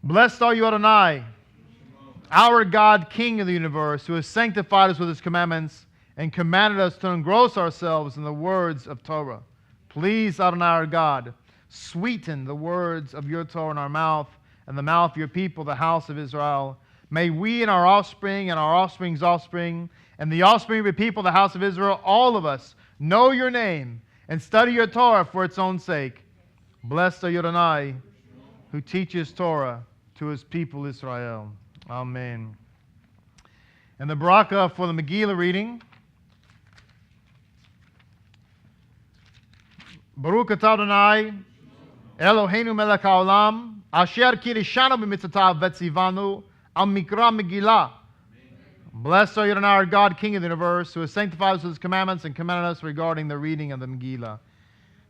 Blessed are you, Adonai, our God, King of the universe, who has sanctified us with his commandments and commanded us to engross ourselves in the words of Torah. Please, Adonai, our God, sweeten the words of your Torah in our mouth and the mouth of your people, the house of Israel. May we and our offspring and our offspring's offspring and the offspring of your people, the house of Israel, all of us, know your name and study your Torah for its own sake. Blessed are you, Adonai, who teaches Torah to his people Israel. Amen. And the Baraka for the Megillah reading. Baruch atah Adonai, Eloheinu melech haolam, asher kirishanu b'mitzvotav v'tzivanu al mikra Megillah. Blessed are you, Adonai, our God, King of the universe, who has sanctified us with his commandments and commanded us regarding the reading of the Megillah.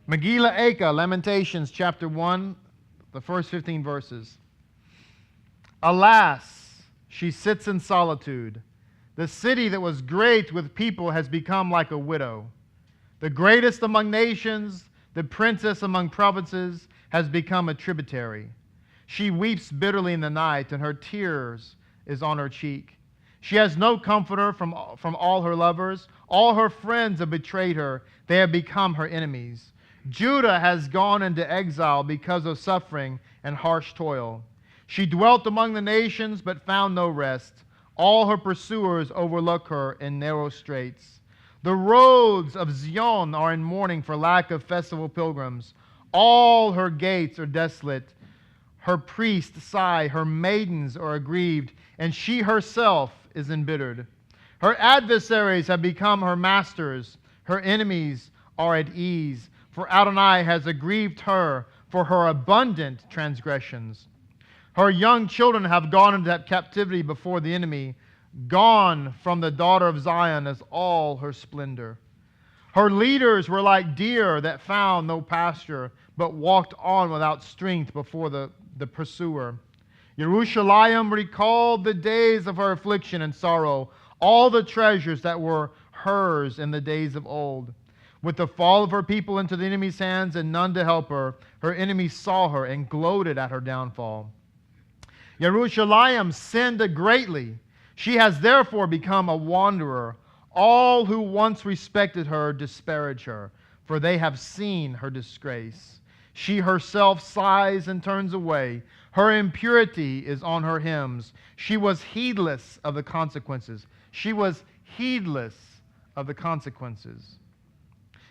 Megillah Eka, Lamentations, chapter 1, the first 15 verses. Alas, she sits in solitude. The city that was great with people has become like a widow. The greatest among nations, the princess among provinces, has become a tributary. She weeps bitterly in the night, and her tears is on her cheek. She has no comforter from all her lovers. All her friends have betrayed her. They have become her enemies. Judah has gone into exile because of suffering and harsh toil. She dwelt among the nations, but found no rest. All her pursuers overlook her in narrow straits. The roads of Zion are in mourning for lack of festival pilgrims. All her gates are desolate. Her priests sigh, her maidens are aggrieved, and she herself is embittered. Her adversaries have become her masters. Her enemies are at ease, for Adonai has aggrieved her for her abundant transgressions. Her young children have gone into captivity before the enemy. Gone from the daughter of Zion is all her splendor. Her leaders were like deer that found no pasture, but walked on without strength before the pursuer. Jerusalem recalled the days of her affliction and sorrow, all the treasures that were hers in the days of old. With the fall of her people into the enemy's hands and none to help her, her enemies saw her and gloated at her downfall. Jerusalem sinned greatly. She has therefore become a wanderer. All who once respected her disparage her, for they have seen her disgrace. She herself sighs and turns away. Her impurity is on her hymns. She was heedless of the consequences. She was heedless of the consequences.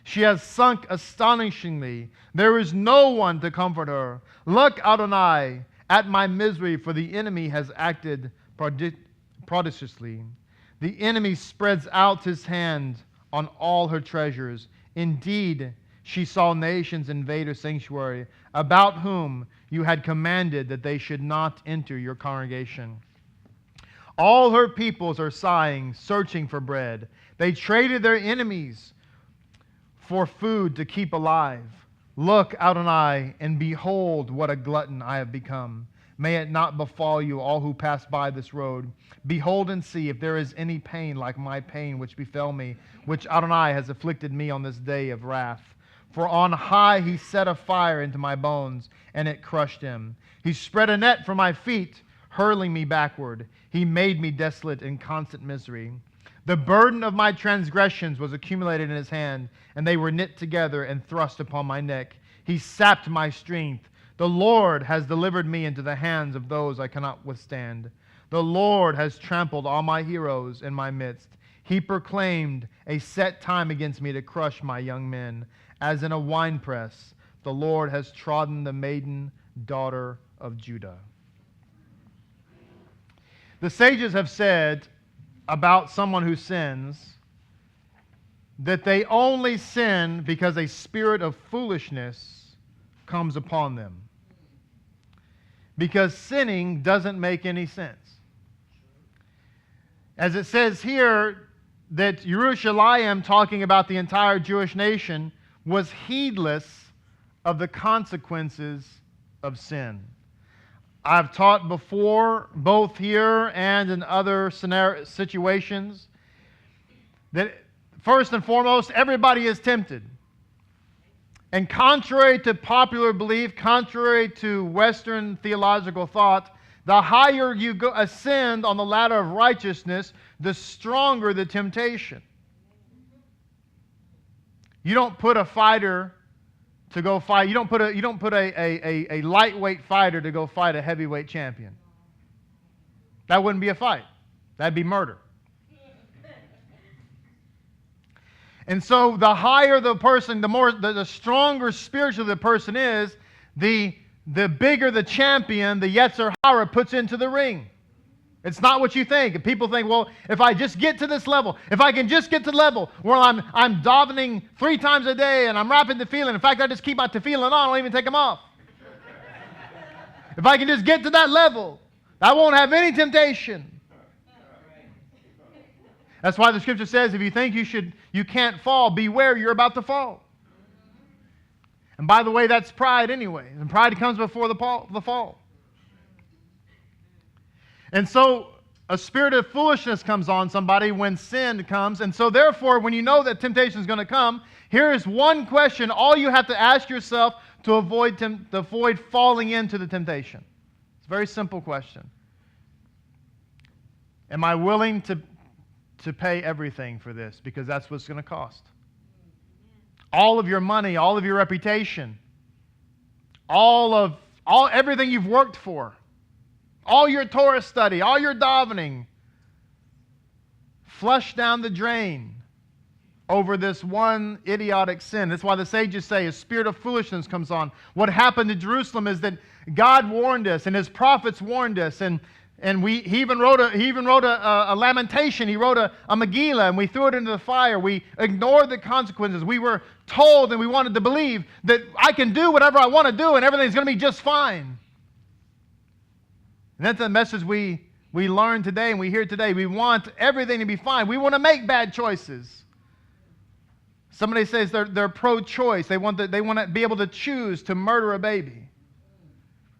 She has sunk astonishingly. There is no one to comfort her. Look, Adonai, at my misery, for the enemy has acted prodigiously. The enemy spreads out his hand on all her treasures. Indeed, she saw nations invade her sanctuary, about whom you had commanded that they should not enter your congregation. All her peoples are sighing, searching for bread. They traded their enemies for food to keep alive. Look, Adonai, and behold what a glutton I have become. May it not befall you, all who pass by this road. Behold and see if there is any pain like my pain which befell me, which Adonai has afflicted me on this day of wrath. For on high he set a fire into my bones, and it crushed him. He spread a net for my feet, hurling me backward. He made me desolate in constant misery. The burden of my transgressions was accumulated in his hand, and they were knit together and thrust upon my neck. He sapped my strength. The Lord has delivered me into the hands of those I cannot withstand. The Lord has trampled all my heroes in my midst. He proclaimed a set time against me to crush my young men. As in a winepress, the Lord has trodden the maiden daughter of Judah. The sages have said about someone who sins that they only sin because a spirit of foolishness comes upon them. Because sinning doesn't make any sense. As it says here, that Jerusalem, talking about the entire Jewish nation, was heedless of the consequences of sin. I've taught before, both here and in other situations, that first and foremost, everybody is tempted. And contrary to popular belief, contrary to Western theological thought, the higher you ascend on the ladder of righteousness, the stronger the temptation. You don't put a fighter to go fight. You don't put a lightweight fighter to go fight a heavyweight champion. That wouldn't be a fight. That'd be murder. And so the higher the person, the stronger spiritually the person is, the bigger the champion the Yetzer Hara puts into the ring. It's not what you think. And people think, well, if I just get to this level, if I can just get to the level where I'm davening 3 times a day and I'm wrapping tefillin. In fact, I just keep my tefillin on, I don't even take them off. If I can just get to that level, I won't have any temptation. That's why the scripture says, if you think you can't fall, beware, you're about to fall. And by the way, that's pride anyway. And pride comes before the fall. And so a spirit of foolishness comes on somebody when sin comes. And so therefore, when you know that temptation is going to come, here is one question all you have to ask yourself to avoid falling into the temptation. It's a very simple question. Am I willing to pay everything for this? Because that's what it's going to cost. All of your money, all of your reputation, everything you've worked for, all your Torah study, all your davening, flush down the drain over this one idiotic sin. That's why the sages say a spirit of foolishness comes on. What happened to Jerusalem is that God warned us and His prophets warned us, and he even wrote a lamentation. He wrote a Megillah, and we threw it into the fire. We ignored the consequences. We were told and we wanted to believe that I can do whatever I want to do and everything's going to be just fine. And that's the message we learn today and we hear today. We want everything to be fine. We want to make bad choices. Somebody says they're pro-choice. They want to be able to choose to murder a baby.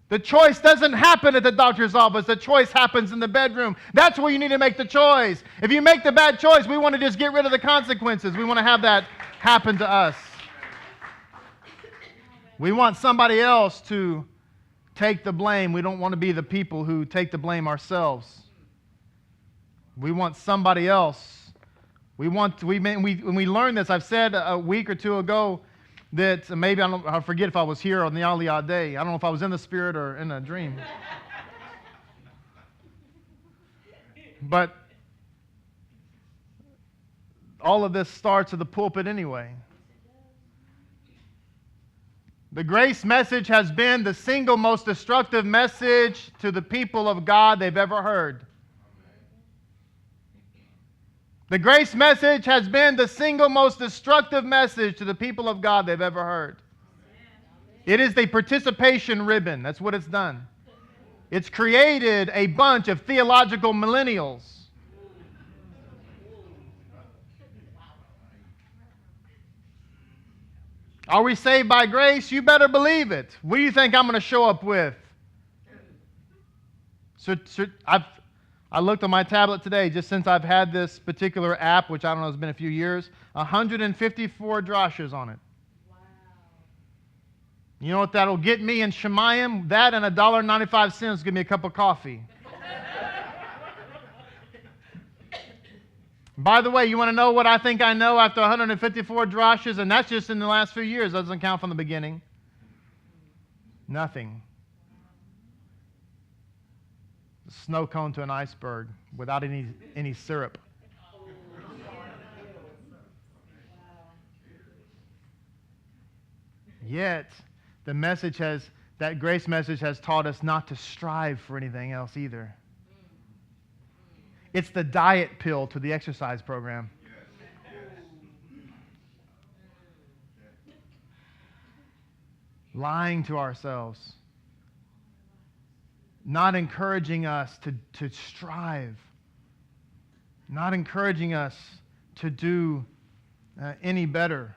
The choice doesn't happen at the doctor's office. The choice happens in the bedroom. That's where you need to make the choice. If you make the bad choice, we want to just get rid of the consequences. We want to have that happen to us. We want somebody else to take the blame. We don't want to be the people who take the blame ourselves. We want somebody else. When we learn this, I've said a week or two ago that maybe, I forget if I was here on the Aliyah day. I don't know if I was in the spirit or in a dream. But all of this starts at the pulpit anyway. The grace message has been the single most destructive message to the people of God they've ever heard. The grace message has been the single most destructive message to the people of God they've ever heard. It is the participation ribbon. That's what it's done. It's created a bunch of theological millennials. Are we saved by grace? You better believe it. What do you think I'm going to show up with? I looked on my tablet today, just since I've had this particular app, which I don't know, it's been a few years, 154 drashas on it. Wow. You know what that'll get me in Shemayim? That and $1.95 give me a cup of coffee. By the way, you want to know what I think I know after 154 drashas? And that's just in the last few years. That doesn't count from the beginning. Nothing. A snow cone to an iceberg without any syrup. Yet, that grace message has taught us not to strive for anything else either. It's the diet pill to the exercise program. Lying to ourselves. Not encouraging us to strive. Not encouraging us to do any better.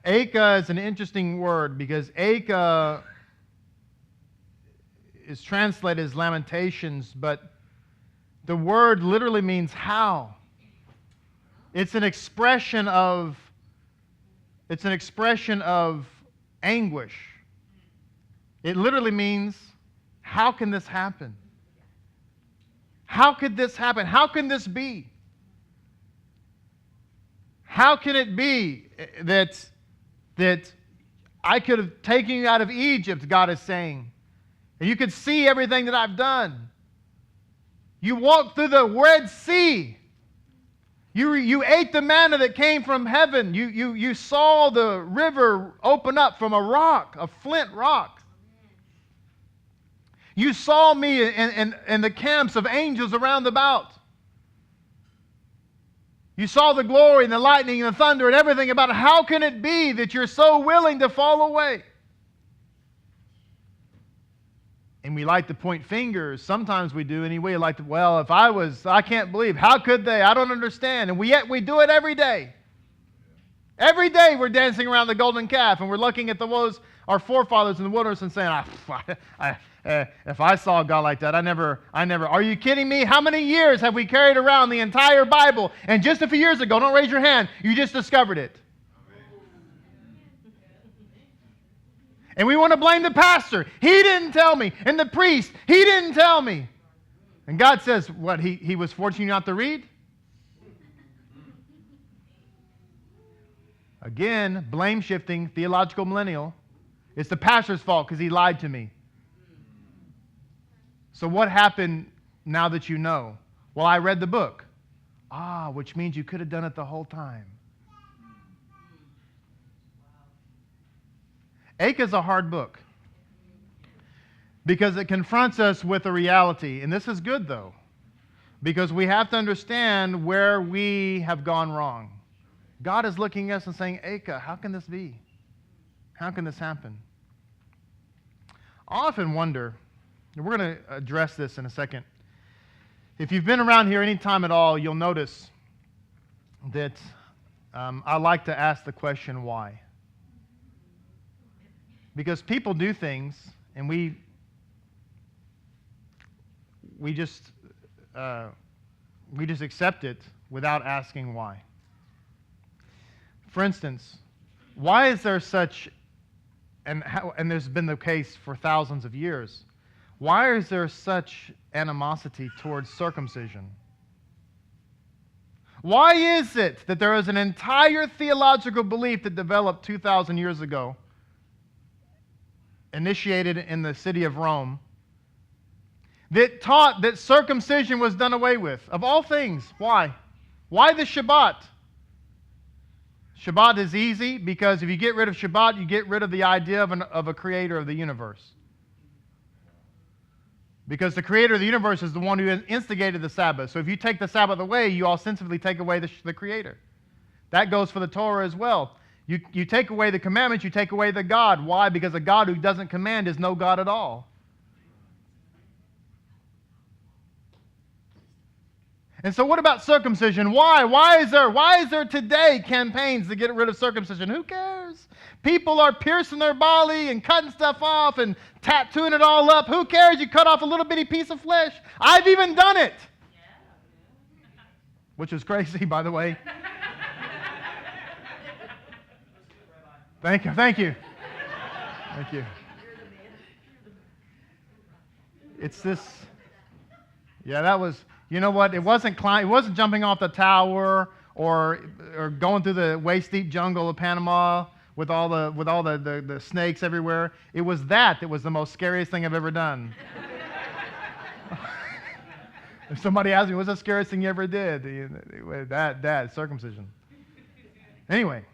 Aka is an interesting word because Aka is translated as Lamentations, but the word literally means how. It's an expression of anguish. It literally means, how can this happen? How could this happen? How can this be? How can it be that I could have taken you out of Egypt, God is saying, and you could see everything that I've done. You walked through the Red Sea. You ate the manna that came from heaven. You saw the river open up from a rock, a flint rock. You saw me in the camps of angels around about. You saw the glory and the lightning and the thunder and everything about it. How can it be that you're so willing to fall away? And we like to point fingers. Sometimes we do anyway. Like, well, I can't believe. How could they? I don't understand. And yet we do it every day. Every day we're dancing around the golden calf and we're looking at our forefathers in the wilderness and saying, if I saw a God like that, I never. Are you kidding me? How many years have we carried around the entire Bible? And just a few years ago, don't raise your hand, you just discovered it. And we want to blame the pastor. He didn't tell me. And the priest, he didn't tell me. And God says, what, he was forcing you not to read? Again, blame shifting, theological millennial. It's the pastor's fault because he lied to me. So what happened now that you know? Well, I read the book. Which means you could have done it the whole time. Acre is a hard book because it confronts us with a reality. And this is good, though, because we have to understand where we have gone wrong. God is looking at us and saying, Acre, how can this be? How can this happen? I often wonder, and we're going to address this in a second. If you've been around here any time at all, you'll notice that I like to ask the question, why? Because people do things, and we just accept it without asking why. For instance, why is there such, and there's been the case for thousands of years, why is there such animosity towards circumcision? Why is it that there is an entire theological belief that developed 2,000 years ago, initiated in the city of Rome, that taught that circumcision was done away with? Of all things, why? Why the Shabbat? Shabbat is easy because if you get rid of Shabbat, you get rid of the idea of a creator of the universe. Because the creator of the universe is the one who instigated the Sabbath. So if you take the Sabbath away, you ostensibly take away the creator. That goes for the Torah as well. You take away the commandments, you take away the God. Why? Because a God who doesn't command is no God at all. And so what about circumcision? Why? Why is there today campaigns to get rid of circumcision? Who cares? People are piercing their body and cutting stuff off and tattooing it all up. Who cares? You cut off a little bitty piece of flesh. I've even done it. Which is crazy, by the way. Thank you. Thank you. It's this. Yeah, that was. You know what? It wasn't jumping off the tower or going through the waist-deep jungle of Panama with all the snakes everywhere. It was that was the most scariest thing I've ever done. If somebody asked me, what's the scariest thing you ever did? That circumcision. Anyway.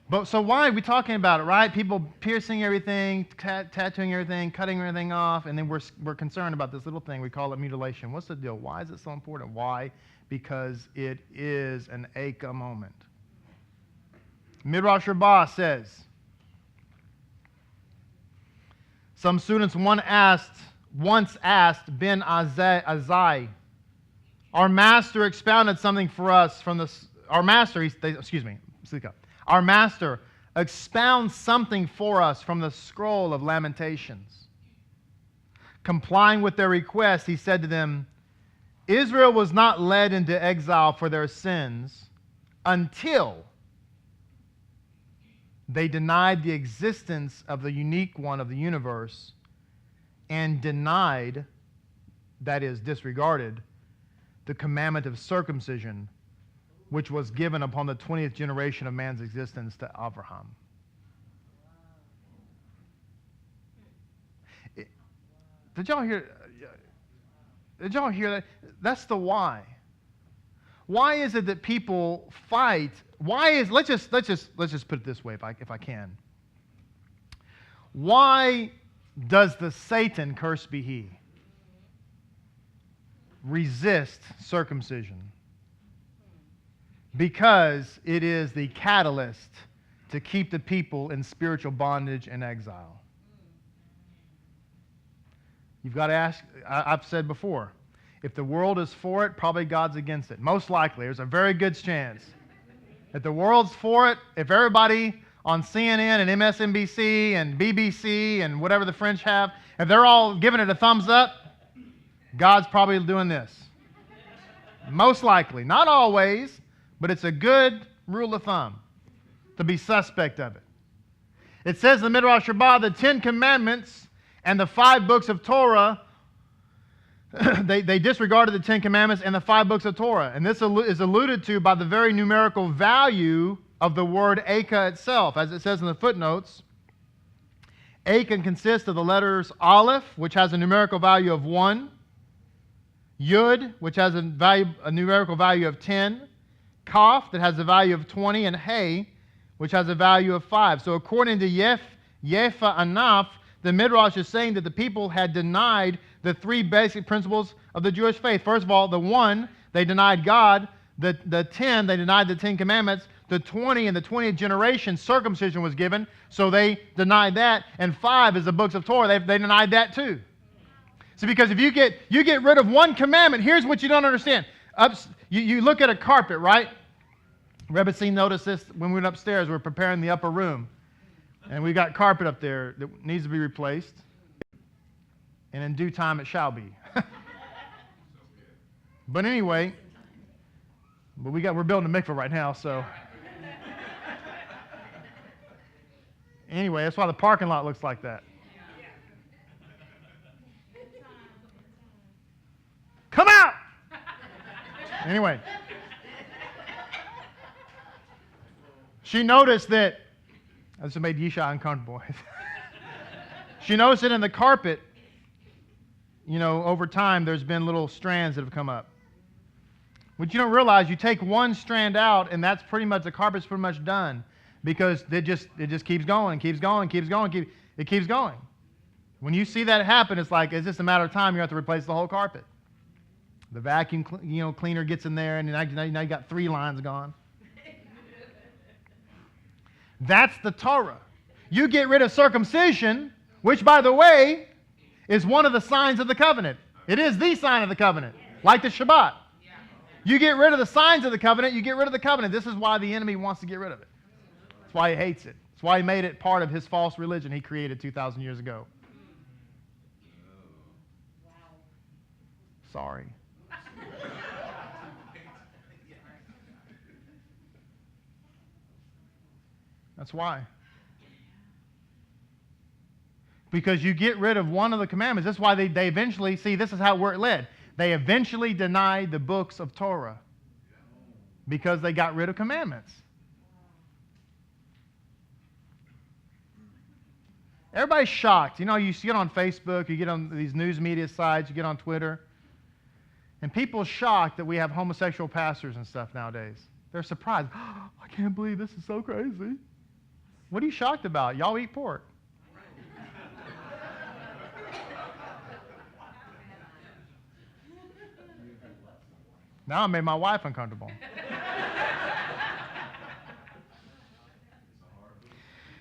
But so why are we talking about it, right? People piercing everything, tattooing everything, cutting everything off, and then we're concerned about this little thing. We call it mutilation. What's the deal? Why is it so important? Why? Because it is an Acre moment. Midrash Rabbah says, some students once asked Ben Azai, our master expounded something for us from this. Our master expounds something for us from the scroll of Lamentations. Complying with their request, he said to them, Israel was not led into exile for their sins until they denied the existence of the unique one of the universe and denied, that is, disregarded, the commandment of circumcision, which was given upon the 20th generation of man's existence to Abraham. Did y'all hear that? That's the why. Why is it that people fight? Let's just put it this way, if I can. Why does the Satan, cursed be he, resist circumcision? Because it is the catalyst to keep the people in spiritual bondage and exile. You've got to ask, I've said before, if the world is for it, probably God's against it. Most likely. There's a very good chance. If the world's for it, if everybody on CNN and MSNBC and BBC and whatever the French have, if they're all giving it a thumbs up, God's probably doing this. Most likely. Not always, but it's a good rule of thumb to be suspect of it. It says in the Midrash Rabbah, the 10 Commandments and the 5 books of Torah, they disregarded the 10 Commandments and the 5 books of Torah. And this is alluded to by the very numerical value of the word Acah itself. As it says in the footnotes, Acah consists of the letters Aleph, which has a numerical value of 1, Yud, which has a numerical value of 10, Kaf, that has a value of 20, and Hey, which has a value of 5. So according to Yefa Anaf, the Midrash is saying that the people had denied the 3 basic principles of the Jewish faith. First of all, the 1, they denied God. The 10, they denied the 10 Commandments. The 20, in the 20th generation, circumcision was given, so they denied that. And 5 is the books of Torah. They denied that too. So because if you get rid of 1 commandment, here's what you don't understand. You look at a carpet, right? Rebbetzin noticed this when we went upstairs. We were preparing the upper room. And we got carpet up there that needs to be replaced. And in due time it shall be. But anyway, we're building a mikveh right now, so. Anyway, that's why the parking lot looks like that. Come out! Anyway. She noticed that, this made Yisha uncomfortable. She noticed that in the carpet, over time, there's been little strands that have come up. What you don't realize, you take one strand out, and that's pretty much, the carpet's pretty much done. Because it just keeps going, keeps going, keeps going, it keeps going. When you see that happen, it's just a matter of time you have to replace the whole carpet. The vacuum cleaner gets in there, and now you got 3 lines gone. That's the Torah. You get rid of circumcision, which, by the way, is one of the signs of the covenant. It is the sign of the covenant, like the Shabbat. You get rid of the signs of the covenant, you get rid of the covenant. This is why the enemy wants to get rid of it. That's why he hates it. That's why he made it part of his false religion he created 2,000 years ago. Sorry. That's why. Because you get rid of one of the commandments. That's why they eventually, this is how it led. They eventually denied the books of Torah because they got rid of commandments. Everybody's shocked. You see it on Facebook, you get on these news media sites, you get on Twitter, and people are shocked that we have homosexual pastors and stuff nowadays. They're surprised. Oh, I can't believe this is so crazy. What are you shocked about? Y'all eat pork. Now I made my wife uncomfortable.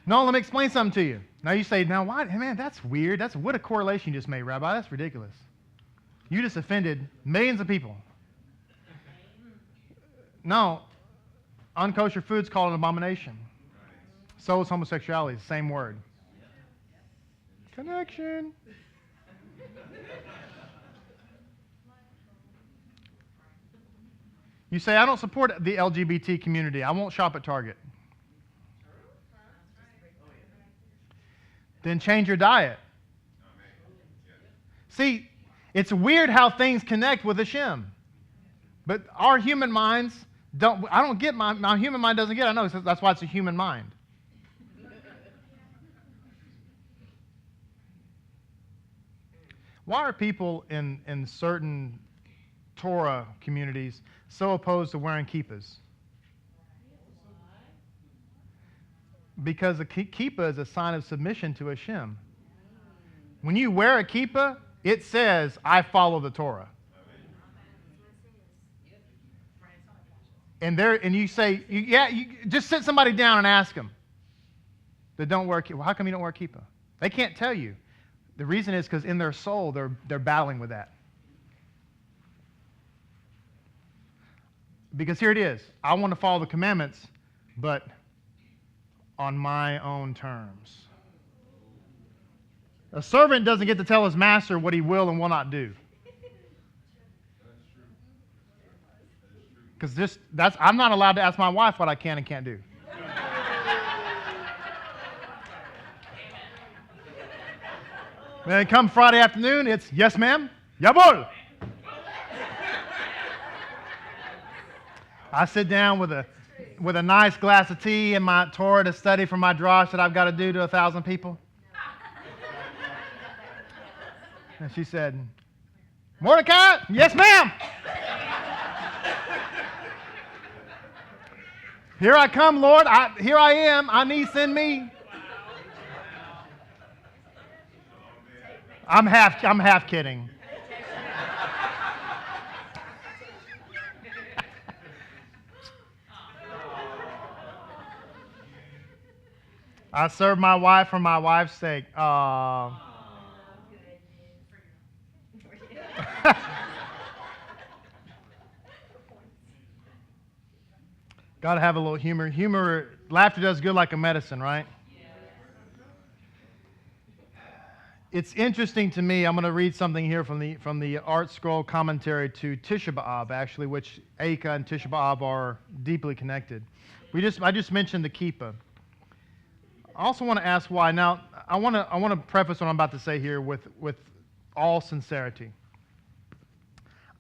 No, let me explain something to you. Now you say, why? Man, that's weird. What a correlation you just made, Rabbi. That's ridiculous. You just offended millions of people. No, unkosher food's called an abomination. So is homosexuality, the same word. Connection. You say, I don't support the LGBT community. I won't shop at Target. Then change your diet. See, it's weird how things connect with Hashem. But our human minds I don't get my human mind doesn't get it. I know, that's why it's a human mind. Why are people in certain Torah communities so opposed to wearing kippahs? Because a kippah is a sign of submission to Hashem. When you wear a kippah, it says, I follow the Torah. And you say, you just sit somebody down and ask them that don't wear kippah. Well, how come you don't wear kippah? They can't tell you. The reason is because in their soul, they're battling with that. Because here it is. I want to follow the commandments, but on my own terms. A servant doesn't get to tell his master what he will and will not do. Because I'm not allowed to ask my wife what I can and can't do. Then come Friday afternoon, it's yes ma'am, yabol. I sit down with a nice glass of tea and my Torah to study for my drash that I've got to do to 1,000 people. And she said, Mordecai, yes ma'am. Here I come, Lord. Here I am. I need send me. I'm half kidding. I serve my wife for my wife's sake. Got to have a little humor. Laughter does good like a medicine, right? It's interesting to me. I'm going to read something here from the Art Scroll commentary to Tisha B'Av, actually, which Eika and Tisha B'Av are deeply connected. I just mentioned the kippah. I also want to ask why. Now, I want to preface what I'm about to say here with all sincerity.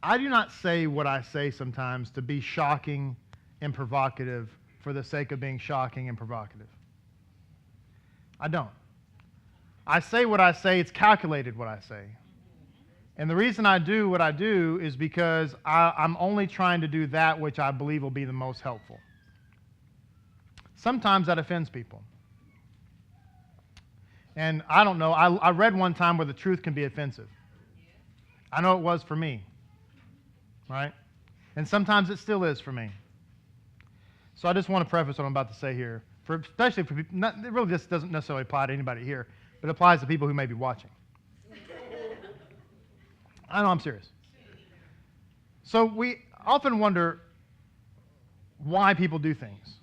I do not say what I say sometimes to be shocking and provocative for the sake of being shocking and provocative. I don't. I say what I say, it's calculated what I say. And the reason I do what I do is because I'm only trying to do that which I believe will be the most helpful. Sometimes that offends people. And I don't know, I read one time where the truth can be offensive. I know it was for me, right? And sometimes it still is for me. So I just want to preface what I'm about to say here, especially for people, it really just doesn't necessarily apply to anybody here, but it applies to people who may be watching. I know I'm serious. So we often wonder why people do things.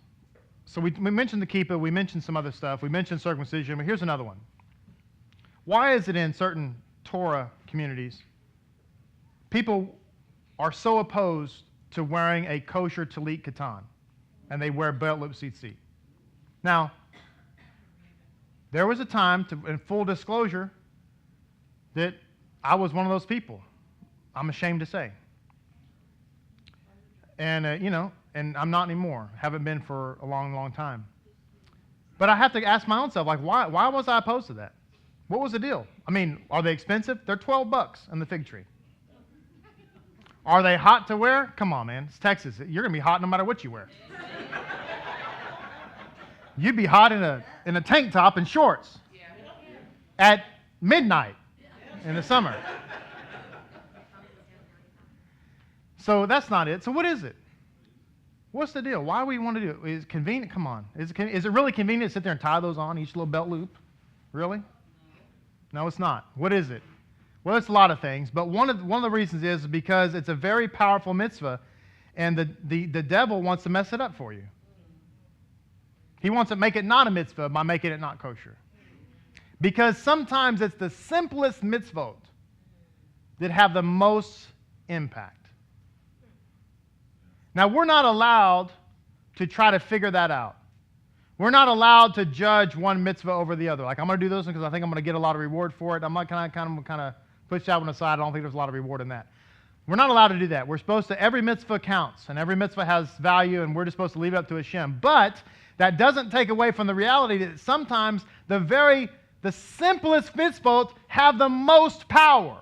So we mentioned the kippah, we mentioned some other stuff, we mentioned circumcision, but here's another one. Why is it in certain Torah communities, people are so opposed to wearing a kosher talit katan, and they wear belt loop tzitzit? Now, there was a time, in full disclosure, that I was one of those people. I'm ashamed to say. And, and I'm not anymore. Haven't been for a long, long time. But I have to ask my own self, why was I opposed to that? What was the deal? I mean, are they expensive? They're $12 in the fig tree. Are they hot to wear? Come on, man. It's Texas. You're going to be hot no matter what you wear. You'd be hot in a tank top and shorts at midnight in the summer. So that's not it. So what is it? What's the deal? Why do we want to do it? Is it convenient? Come on. Is it really convenient to sit there and tie those on, each little belt loop? Really? No, it's not. What is it? Well, it's a lot of things, but one of the reasons is because it's a very powerful mitzvah, and the devil wants to mess it up for you. He wants to make it not a mitzvah by making it not kosher. Because sometimes it's the simplest mitzvot that have the most impact. Now, we're not allowed to try to figure that out. We're not allowed to judge one mitzvah over the other. Like, I'm going to do this one because I think I'm going to get a lot of reward for it. I'm not kind of push that one aside. I don't think there's a lot of reward in that. We're not allowed to do that. We're supposed to, every mitzvah counts, and every mitzvah has value, and we're just supposed to leave it up to Hashem. But that doesn't take away from the reality that sometimes the simplest mitzvot have the most power.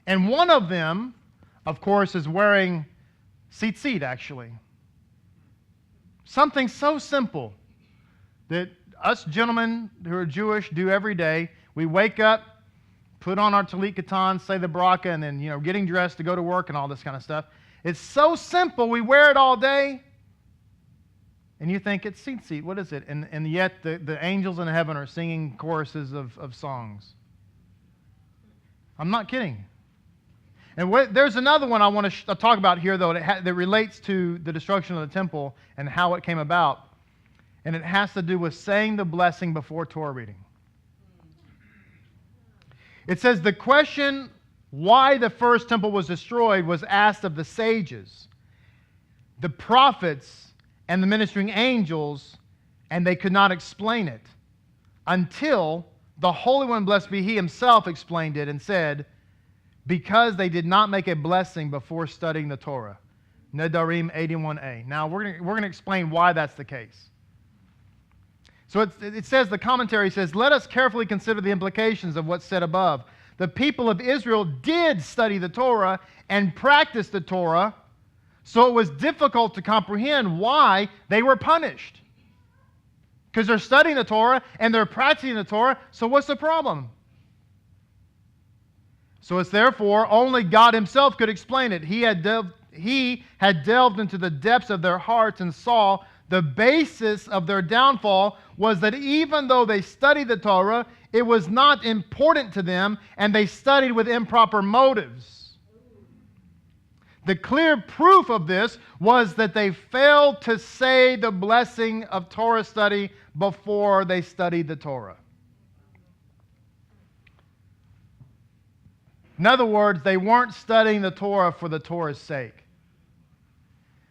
And one of them, of course, is wearing tzitzit, actually. Something so simple that us gentlemen who are Jewish do every day. We wake up, put on our talit katan, say the bracha, and then, getting dressed to go to work and all this kind of stuff. It's so simple. We wear it all day. And you think it's tzitzit. What is it? And yet the angels in heaven are singing choruses of songs. I'm not kidding. And there's another one I want to talk about here, though, that relates to the destruction of the temple and how it came about. And it has to do with saying the blessing before Torah reading. It says the question why the first temple was destroyed was asked of the sages, the prophets, and the ministering angels, and they could not explain it until the Holy One, blessed be He, Himself explained it and said, because they did not make a blessing before studying the Torah. Nedarim 81a. Now, we're going to explain why that's the case. So it says, the commentary says, let us carefully consider the implications of what's said above. The people of Israel did study the Torah and practice the Torah, so it was difficult to comprehend why they were punished. Because they're studying the Torah and they're practicing the Torah, so what's the problem? So it's therefore only God Himself could explain it. He had delved into the depths of their hearts and saw the basis of their downfall was that even though they studied the Torah, it was not important to them, and they studied with improper motives. The clear proof of this was that they failed to say the blessing of Torah study before they studied the Torah. In other words, they weren't studying the Torah for the Torah's sake.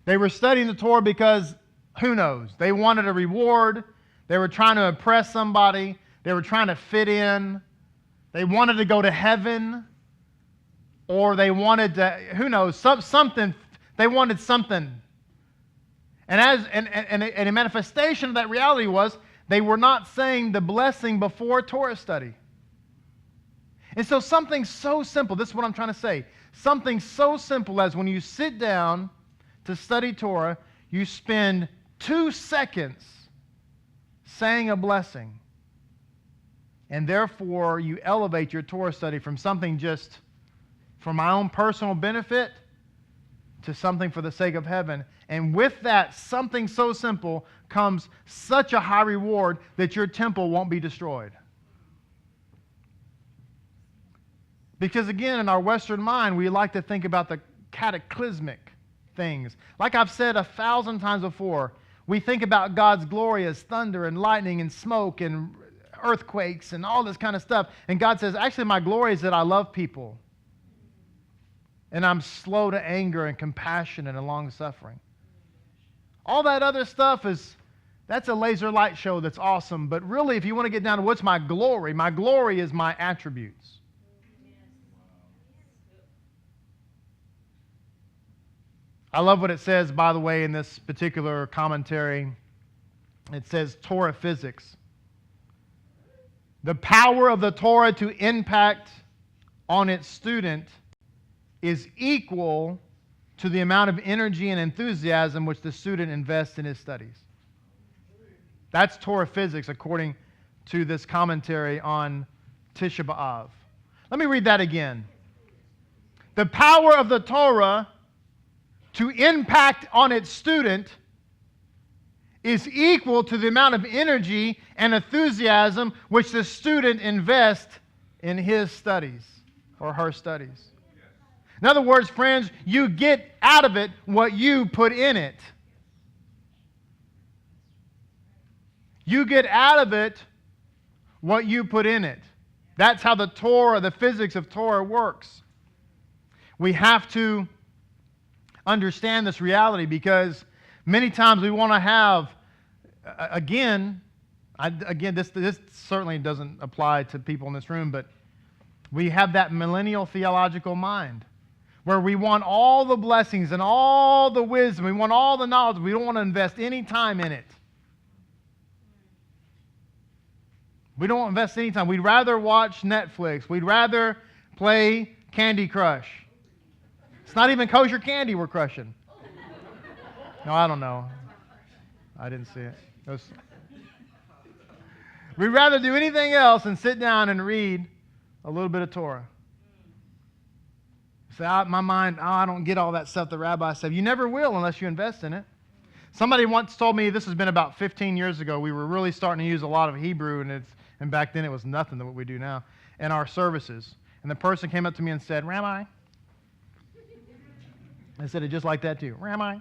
They were studying the Torah because, who knows, they wanted a reward. They were trying to impress somebody. They were trying to fit in. They wanted to go to heaven. Or they wanted to, who knows, something. They wanted something. And a manifestation of that reality was they were not saying the blessing before Torah study. And so something so simple, this is what I'm trying to say, something so simple as when you sit down to study Torah, you spend 2 seconds saying a blessing. And therefore, you elevate your Torah study from something just for my own personal benefit to something for the sake of heaven. And with that, something so simple comes such a high reward that your temple won't be destroyed. Because again, in our Western mind, we like to think about the cataclysmic things. Like I've said 1,000 times before, we think about God's glory as thunder and lightning and smoke and earthquakes and all this kind of stuff. And God says, actually, my glory is that I love people. And I'm slow to anger and compassionate and long-suffering. All that other stuff that's a laser light show that's awesome. But really, if you want to get down to what's my glory is my attributes. I love what it says, by the way, in this particular commentary. It says Torah physics. The power of the Torah to impact on its student is equal to the amount of energy and enthusiasm which the student invests in his studies. That's Torah physics according to this commentary on Tisha B'Av. Let me read that again. The power of the Torah to impact on its student is equal to the amount of energy and enthusiasm which the student invests in his studies or her studies. In other words, friends, you get out of it what you put in it. You get out of it what you put in it. That's how the Torah, the physics of Torah works. We have to understand this reality, because many times we want to have, this certainly doesn't apply to people in this room, but we have that millennial theological mind where we want all the blessings and all the wisdom, we want all the knowledge, we don't want to invest any time in it. We don't invest any time. We'd rather watch Netflix. We'd rather play Candy Crush. It's not even kosher candy we're crushing. No, I don't know. I didn't see it. We'd rather do anything else than sit down and read a little bit of Torah. Say, my mind, I don't get all that stuff the rabbi said. You never will unless you invest in it. Somebody once told me, this has been about 15 years ago, we were really starting to use a lot of Hebrew, and back then it was nothing to what we do now, in our services. And the person came up to me and said, Rabbi, I said it just like that too, Rabbi,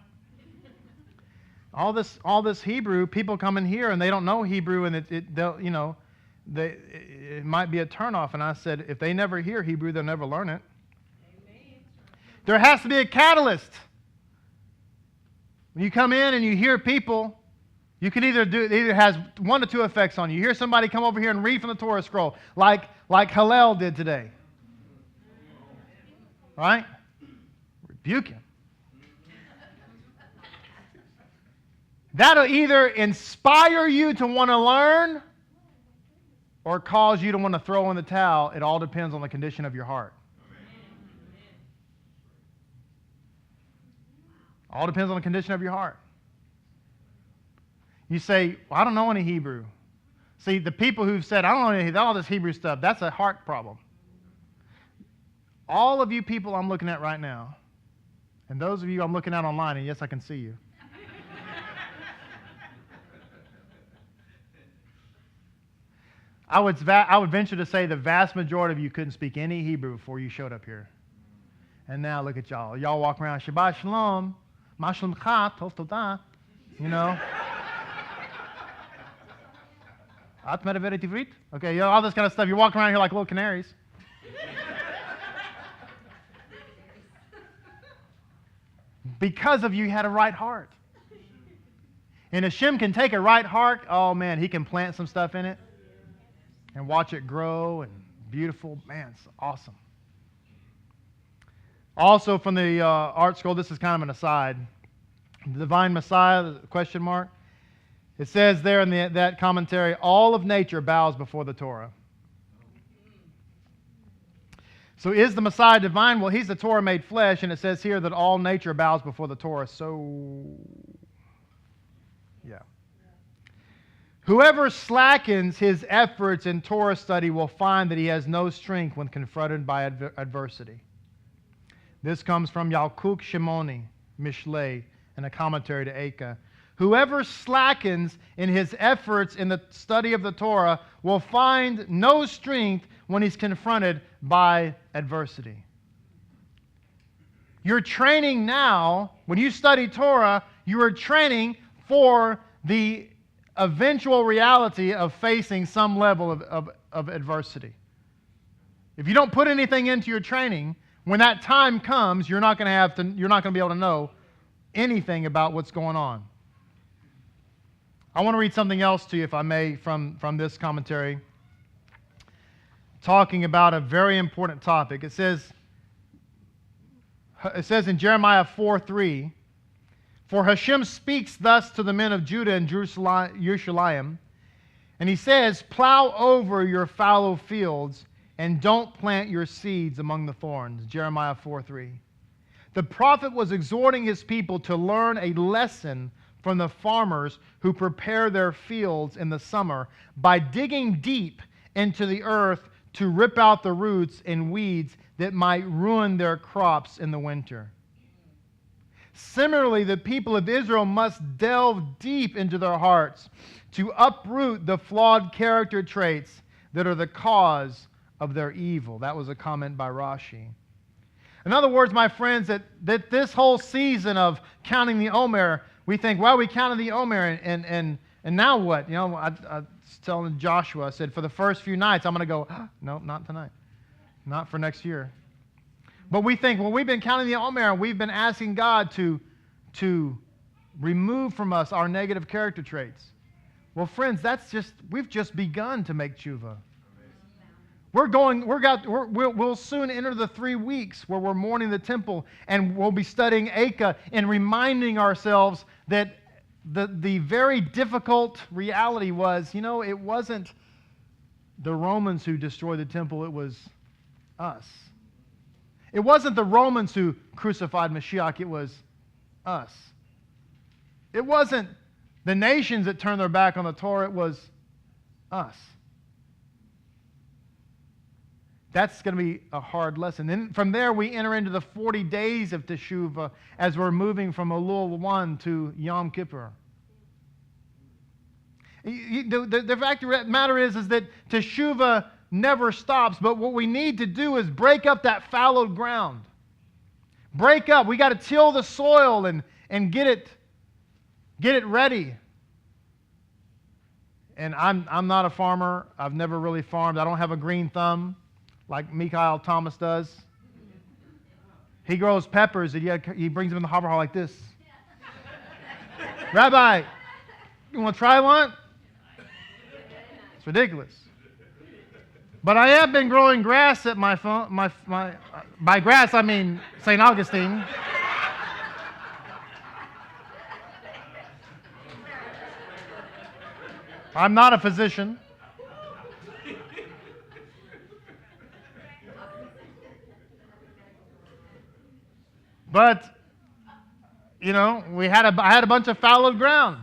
all this Hebrew, people come in here and they don't know Hebrew, and it might be a turnoff. And I said, if they never hear Hebrew, they'll never learn it. Amen. There has to be a catalyst. When you come in and you hear people, you can it either has one or two effects on you. You hear somebody come over here and read from the Torah scroll, like Hillel did today. Right? Rebuke him. That'll either inspire you to want to learn or cause you to want to throw in the towel. It all depends on the condition of your heart. All depends on the condition of your heart. You say, well, I don't know any Hebrew. See, the people who've said, I don't know any, all this Hebrew stuff, that's a heart problem. All of you people I'm looking at right now, and those of you I'm looking at online, and yes, I can see you. I would venture to say the vast majority of you couldn't speak any Hebrew before you showed up here. And now look at y'all. Y'all walk around, Shabbat Shalom, Ma Shlomcha, Tov Todah, you know. At medaveret ivrit. Okay, all this kind of stuff. You're walking around here like little canaries. Because of you had a right heart. And Hashem can take a right heart, oh man, he can plant some stuff in it and watch it grow and beautiful. Man, it's awesome. Also from the art scroll, this is kind of an aside. The Divine Messiah, question mark. It says there in that commentary, all of nature bows before the Torah. So is the Messiah divine? Well, he's the Torah made flesh, and it says here that all nature bows before the Torah. So, yeah. Whoever slackens his efforts in Torah study will find that he has no strength when confronted by adversity. This comes from Yalkuk Shimoni, Mishlei, and a commentary to Eka. Whoever slackens in his efforts in the study of the Torah will find no strength when he's confronted by adversity. You're training now, when you study Torah, you are training for the eventual reality of facing some level of adversity. If you don't put anything into your training, when that time comes, you're not going to be able to know anything about what's going on. I want to read something else to you, if I may, from this commentary, talking about a very important topic. It says in Jeremiah 4:3, "For Hashem speaks thus to the men of Judah and Jerusalem, and he says, plow over your fallow fields and don't plant your seeds among the thorns." Jeremiah 4:3. The prophet was exhorting his people to learn a lesson from the farmers who prepare their fields in the summer by digging deep into the earth to rip out the roots and weeds that might ruin their crops in the winter. Similarly, the people of Israel must delve deep into their hearts to uproot the flawed character traits that are the cause of their evil. That was a comment by Rashi. In other words, my friends, that this whole season of counting the Omer, we think, well, we counted the Omer, and now what? You know, I was telling Joshua, I said, for the first few nights, I'm going to go, no, not tonight. Not for next year. But we think, well, we've been counting the Omer, and we've been asking God to remove from us our negative character traits. Well, friends, we've just begun to make tshuva. We'll soon enter the 3 weeks where we're mourning the temple, and we'll be studying Acah and reminding ourselves that the very difficult reality was, it wasn't the Romans who destroyed the temple, it was us. It wasn't the Romans who crucified Mashiach, it was us. It wasn't the nations that turned their back on the Torah, it was us. That's going to be a hard lesson. Then from there, we enter into the 40 days of Teshuvah as we're moving from Elul 1 to Yom Kippur. The fact of the matter is that Teshuvah never stops, but what we need to do is break up that fallow ground. Break up. We got to till the soil and get it ready. And I'm not a farmer. I've never really farmed. I don't have a green thumb like Mikhail Thomas does. He grows peppers and he brings them in the harbor hall like this. Rabbi, you want to try one? It's ridiculous. But I have been growing grass at by grass I mean St. Augustine. I'm not a physician. But, I had a bunch of fallowed ground,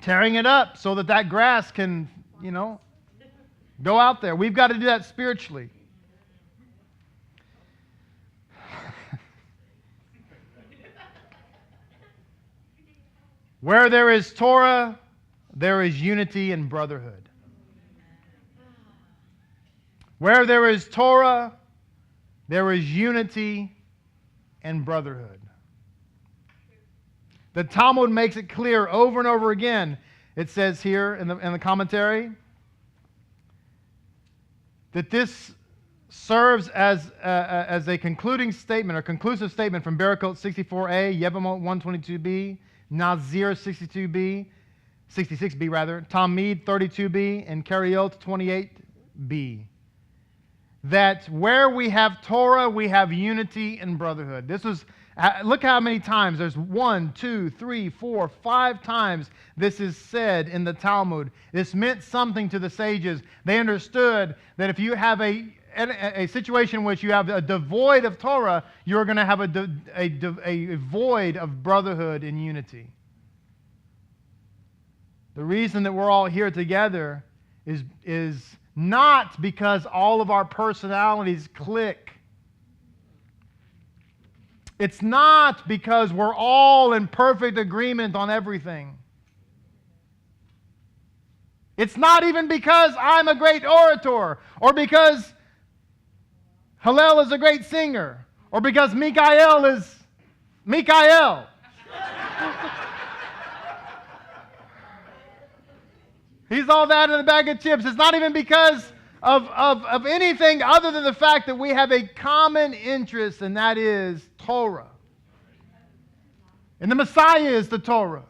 tearing it up so that grass can, go out there. We've got to do that spiritually. Where there is Torah, there is unity and brotherhood. Where there is Torah, there is unity and brotherhood. The Talmud makes it clear over and over again. It says here in the commentary that this serves as a concluding statement or conclusive statement from Berachot 64a, Yevamot 122b, Nazir 66b, Talmud 32b, and Kariot 28b. That where we have Torah, we have unity and brotherhood. Look how many times. There's 1, 2, 3, 4, 5 times this is said in the Talmud. This meant something to the sages. They understood that if you have a situation in which you have a devoid of Torah, you're going to have a void of brotherhood and unity. The reason that we're all here together is not because all of our personalities click. It's not because we're all in perfect agreement on everything. It's not even because I'm a great orator, or because Hillel is a great singer, or because Mikael is Mikael. He's all that in a bag of chips. It's not even because of anything other than the fact that we have a common interest, and that is Torah. And the Messiah is the Torah.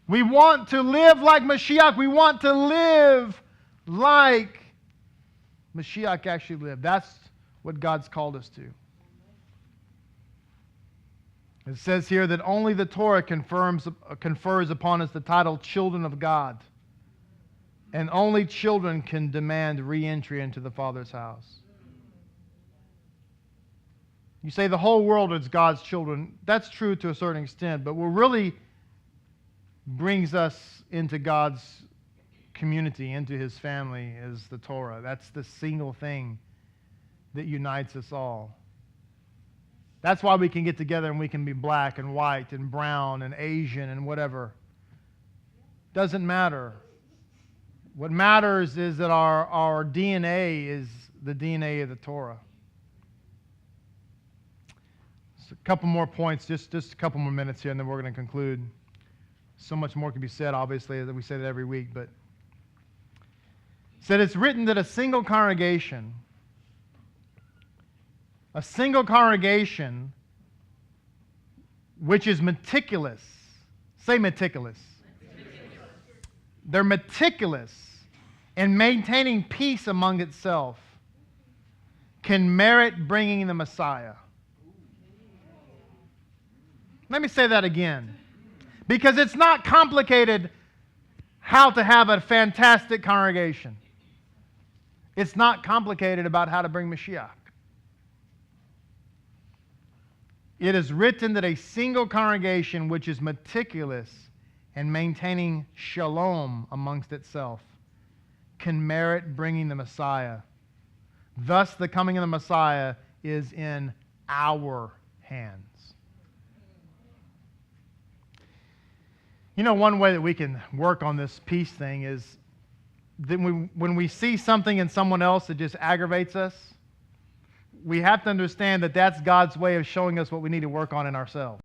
We want to live like Mashiach. We want to live like Mashiach actually lived. That's what God's called us to. It says here that only the Torah confers upon us the title children of God. And only children can demand re-entry into the Father's house. You say the whole world is God's children. That's true to a certain extent, but what really brings us into God's community, into His family, is the Torah. That's the single thing that unites us all. That's why we can get together and we can be black and white and brown and Asian and whatever. Doesn't matter. What matters is that our DNA is the DNA of the Torah. So a couple more points, just a couple more minutes here, and then we're going to conclude. So much more can be said, obviously, that we say that every week. But it said it's written that a single congregation A single congregation which is meticulous. Say meticulous. They're meticulous in maintaining peace among itself can merit bringing the Messiah. Let me say that again. Because it's not complicated how to have a fantastic congregation. It's not complicated about how to bring Mashiach. It is written that a single congregation which is meticulous in maintaining shalom amongst itself can merit bringing the Messiah. Thus, the coming of the Messiah is in our hands. You know, one way that we can work on this peace thing is that when we see something in someone else that just aggravates us, we have to understand that that's God's way of showing us what we need to work on in ourselves.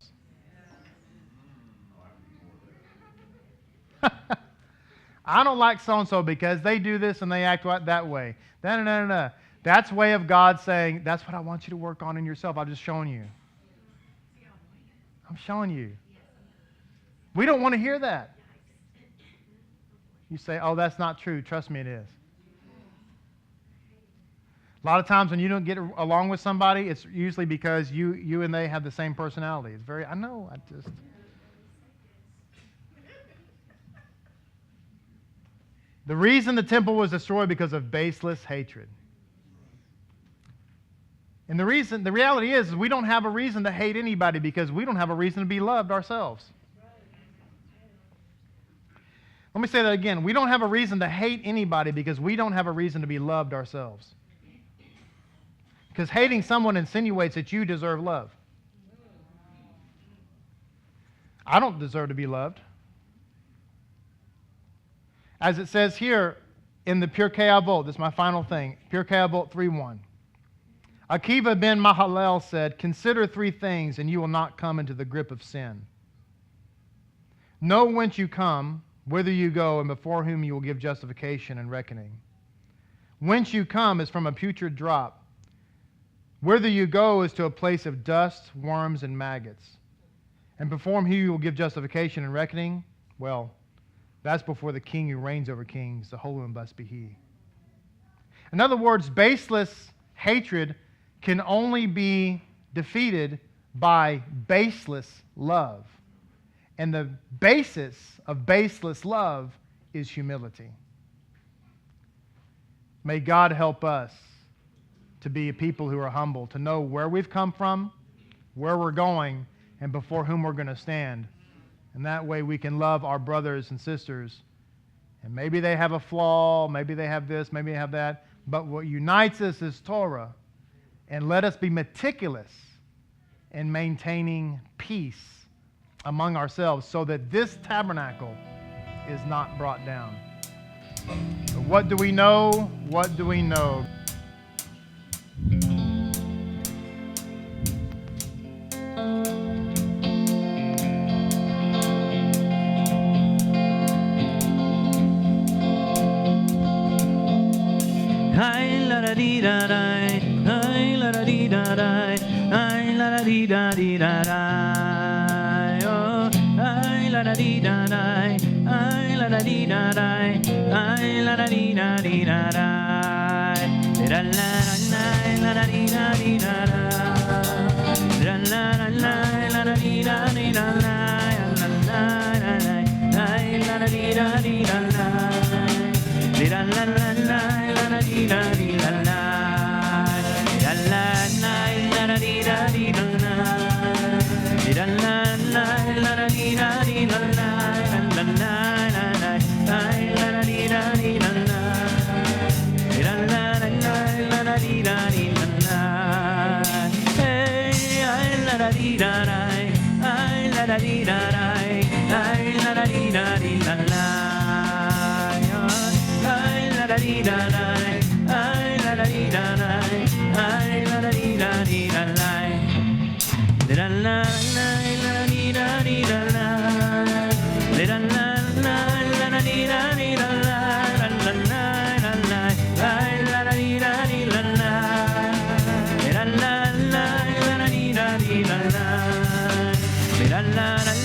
I don't like so-and-so because they do this and they act that way. No. That's way of God saying, that's what I want you to work on in yourself. I'm just showing you. I'm showing you. We don't want to hear that. You say, oh, that's not true. Trust me, it is. A lot of times when you don't get along with somebody, it's usually because you and they have the same personality. It's very, I know, The reason the temple was destroyed because of baseless hatred. And the reality is we don't have a reason to hate anybody because we don't have a reason to be loved ourselves. Let me say that again. We don't have a reason to hate anybody because we don't have a reason to be loved ourselves. Because hating someone insinuates that you deserve love. I don't deserve to be loved. As it says here in the Pirkei Avot, this is my final thing, Pirkei Avot 3:1. Akiva ben Mahalel said, consider three things and you will not come into the grip of sin. Know whence you come, whither you go, and before whom you will give justification and reckoning. Whence you come is from a putrid drop. Whither you go is to a place of dust, worms, and maggots. And before whom you will give justification and reckoning, well, that's before the King who reigns over kings, the holy and blessed be He. In other words, baseless hatred can only be defeated by baseless love. And the basis of baseless love is humility. May God help us to be a people who are humble, to know where we've come from, where we're going, and before whom we're going to stand. And that way we can love our brothers and sisters. And maybe they have a flaw, maybe they have this, maybe they have that. But what unites us is Torah. And let us be meticulous in maintaining peace among ourselves so that this tabernacle is not brought down. But what do we know? What do we know? La la la